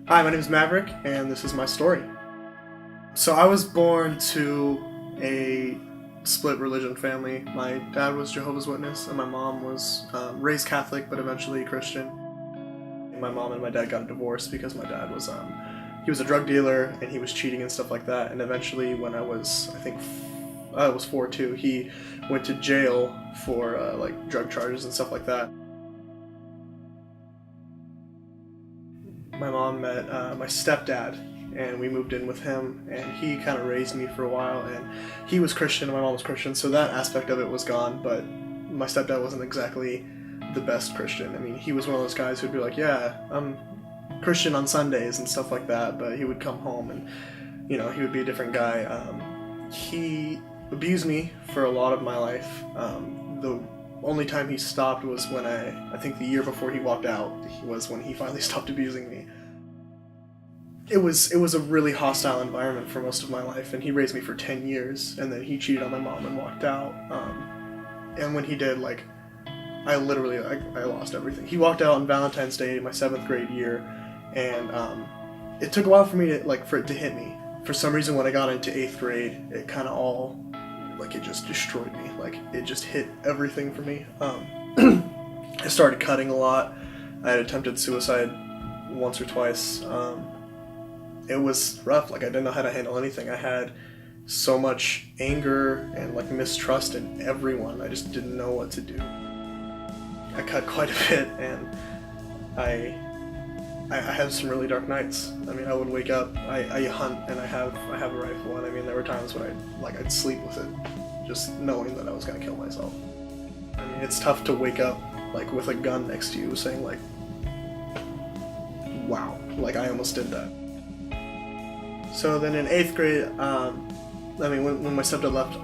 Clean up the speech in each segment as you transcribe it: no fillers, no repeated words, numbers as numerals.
Hi, my name is Maverick, and this is my story. So I was born to a split religion family. My dad was Jehovah's Witness, and my mom was raised Catholic, but eventually Christian. My mom and my dad got a divorce because my dad was he was a drug dealer and he was cheating and stuff like that. And eventually, when I was I was 4 too, he went to jail for like drug charges and stuff like that. My mom met my stepdad, and we moved in with him, and he kind of raised me for a while, and he was Christian and my mom was Christian, so that aspect of it was gone. But my stepdad wasn't exactly the best Christian. I mean, he was one of those guys who'd be like, yeah, I'm Christian on Sundays and stuff like that, but he would come home and, you know, he would be a different guy. He abused me for a lot of my life. The only time he stopped was when I think the year before he walked out was when he finally stopped abusing me. It was a really hostile environment for most of my life, and he raised me for 10 years, and then he cheated on my mom and walked out. And when he did, like, I lost everything. He walked out on Valentine's Day, my 7th grade year, and it took a while for me to, for it to hit me. For some reason, when I got into 8th grade, it kind of all, it just destroyed me. It just hit everything for me. I started cutting a lot. I had attempted suicide once or twice. It was rough. I didn't know how to handle anything. I had so much anger and mistrust in everyone. I just didn't know what to do. I cut quite a bit, and I had some really dark nights. I mean, I would wake up. I hunt, and I have a rifle, and I mean, there were times when I'd sleep with it, just knowing that I was gonna kill myself. I mean, it's tough to wake up with a gun next to you, saying wow, I almost did that. So then in 8th grade, when my stepdad left,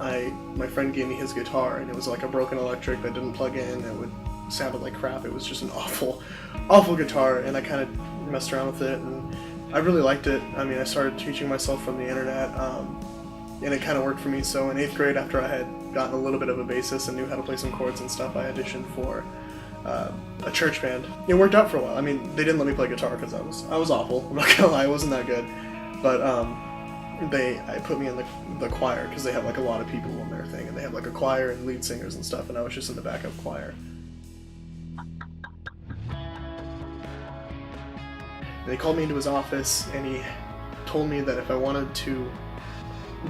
my friend gave me his guitar, and it was a broken electric that didn't plug in. It sounded like crap. It was just an awful guitar, and I kind of messed around with it, and I really liked it. I mean, I started teaching myself from the internet, and it kind of worked for me. So in 8th grade, after I had gotten a little bit of a basis and knew how to play some chords and stuff, I auditioned for a church band. It worked out for a while. I mean, they didn't let me play guitar because I was awful. I'm not gonna lie, I wasn't that good. But I put me in the choir because they have a lot of people on their thing, and they have a choir and lead singers and stuff, and I was just in the backup choir. And he called me into his office, and he told me that if I wanted to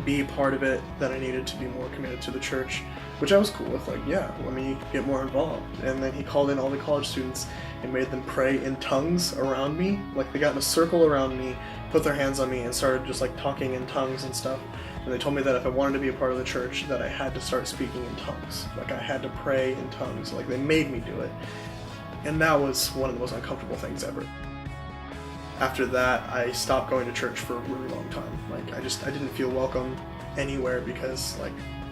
be part of it, that I needed to be more committed to the church, which I was cool with. Yeah, let me get more involved. And then he called in all the college students and made them pray in tongues around me. They got in a circle around me, put their hands on me, and started just talking in tongues and stuff. And they told me that if I wanted to be a part of the church, that I had to start speaking in tongues. I had to pray in tongues. They made me do it. And that was one of the most uncomfortable things ever. After that, I stopped going to church for a really long time. I didn't feel welcome anywhere because,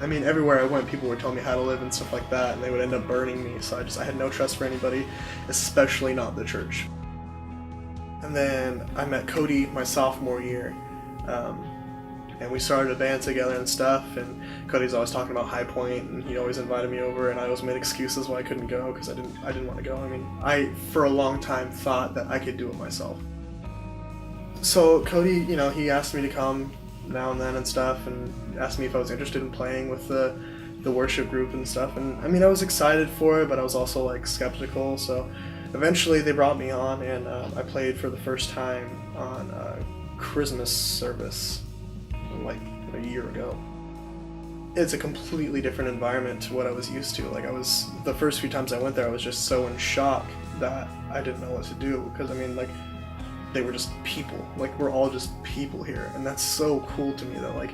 I mean, everywhere I went, people would tell me how to live and stuff like that, and they would end up burning me. So I had no trust for anybody, especially not the church. And then I met Cody my sophomore year, and we started a band together and stuff, and Cody's always talking about High Point, and he always invited me over, and I always made excuses why I couldn't go because I didn't want to go. I mean, I for a long time thought that I could do it myself. So Cody, he asked me to come now and then and stuff, and asked me if I was interested in playing with the worship group and stuff. And I mean, I was excited for it, but I was also skeptical. So eventually they brought me on, and I played for the first time on a Christmas service a year ago. It's a completely different environment to what I was used to. The first few times I went there, I was just so in shock that I didn't know what to do, because I mean, they were just people. We're all just people here, and that's so cool to me that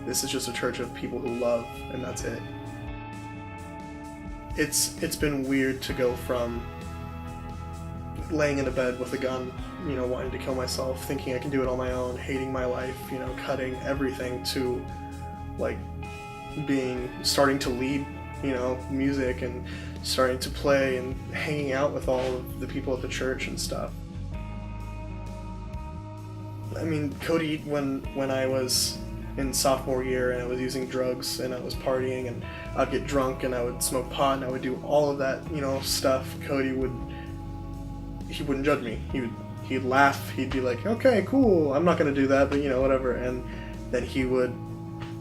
this is just a church of people who love, and that's it. It's been weird to go from laying in a bed with a gun, wanting to kill myself, thinking I can do it on my own, hating my life, cutting everything, to starting to lead, music, and starting to play and hanging out with all of the people at the church and stuff. I mean, Cody, when I was in sophomore year and I was using drugs and I was partying and I'd get drunk and I would smoke pot and I would do all of that, stuff, Cody wouldn't judge me. he'd laugh, he'd be like, okay, cool, I'm not going to do that, but whatever. And then he would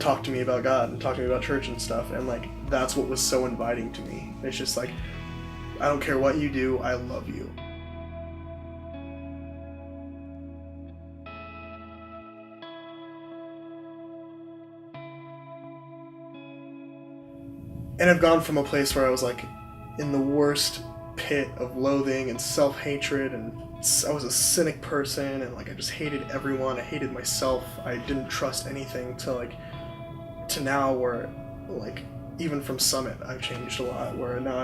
talk to me about God and talk to me about church and stuff, and like that's what was so inviting to me. It's just like, I don't care what you do, I love you. And I've gone from a place where I was like in the worst pit of loathing and self-hatred, and I was a cynic person, and like I just hated everyone, I hated myself, I didn't trust anything, to now where like even from Summit I've changed a lot, where now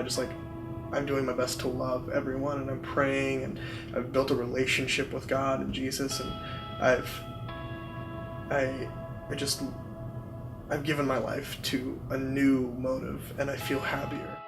I'm doing my best to love everyone, and I'm praying, and I've built a relationship with God and Jesus, and I've given my life to a new motive, and I feel happier.